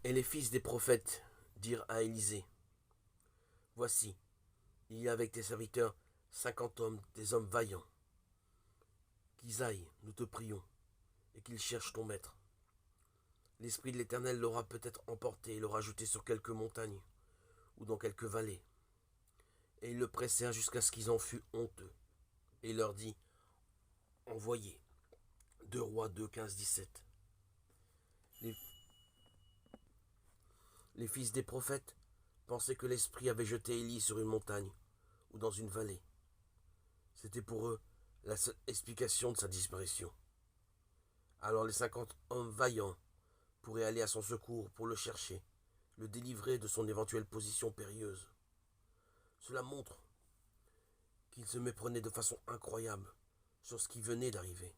Et les fils des prophètes dirent à Élisée, voici, il y a avec tes serviteurs 50 hommes, des hommes vaillants. Qu'ils aillent, nous te prions, et qu'ils cherchent ton maître. L'Esprit de l'Éternel l'aura peut-être emporté et l'aura jeté sur quelques montagnes ou dans quelques vallées. Et ils le pressèrent jusqu'à ce qu'ils en fussent honteux. Et il leur dit, envoyez. 2 Rois 2, 15, 17. Les, les fils des prophètes pensaient que l'Esprit avait jeté Élie sur une montagne ou dans une vallée. C'était pour eux la seule explication de sa disparition. Alors les 50 hommes vaillants pourraient aller à son secours pour le chercher, le délivrer de son éventuelle position périlleuse. Cela montre qu'il se méprenait de façon incroyable sur ce qui venait d'arriver.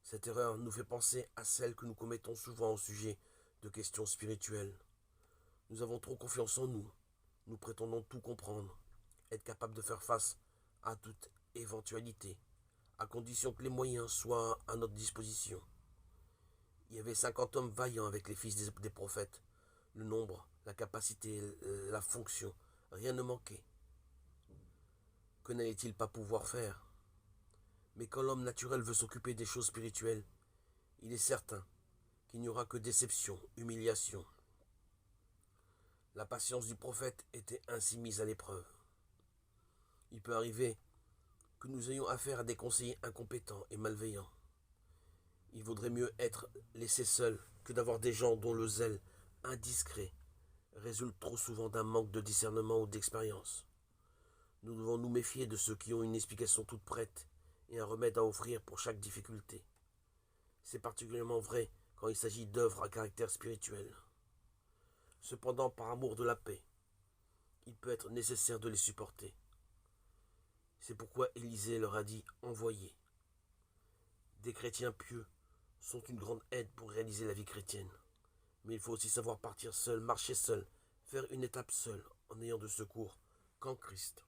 Cette erreur nous fait penser à celle que nous commettons souvent au sujet de questions spirituelles. Nous avons trop confiance en nous, nous prétendons tout comprendre, être capables de faire face à toute éventualité, à condition que les moyens soient à notre disposition. Il y avait 50 hommes vaillants avec les fils des prophètes. Le nombre, la capacité, la fonction, rien ne manquait. Que n'allait-il pas pouvoir faire? Mais quand l'homme naturel veut s'occuper des choses spirituelles, il est certain qu'il n'y aura que déception, humiliation. La patience du prophète était ainsi mise à l'épreuve. Il peut arriver que nous ayons affaire à des conseillers incompétents et malveillants. Il vaudrait mieux être laissé seul que d'avoir des gens dont le zèle indiscret résulte trop souvent d'un manque de discernement ou d'expérience. Nous devons nous méfier de ceux qui ont une explication toute prête et un remède à offrir pour chaque difficulté. C'est particulièrement vrai quand il s'agit d'œuvres à caractère spirituel. Cependant, par amour de la paix, il peut être nécessaire de les supporter. C'est pourquoi Élisée leur a dit « Envoyez ». Des chrétiens pieux sont une grande aide pour réaliser la vie chrétienne. Mais il faut aussi savoir partir seul, marcher seul, faire une étape seul, en ayant de secours qu'en Christ.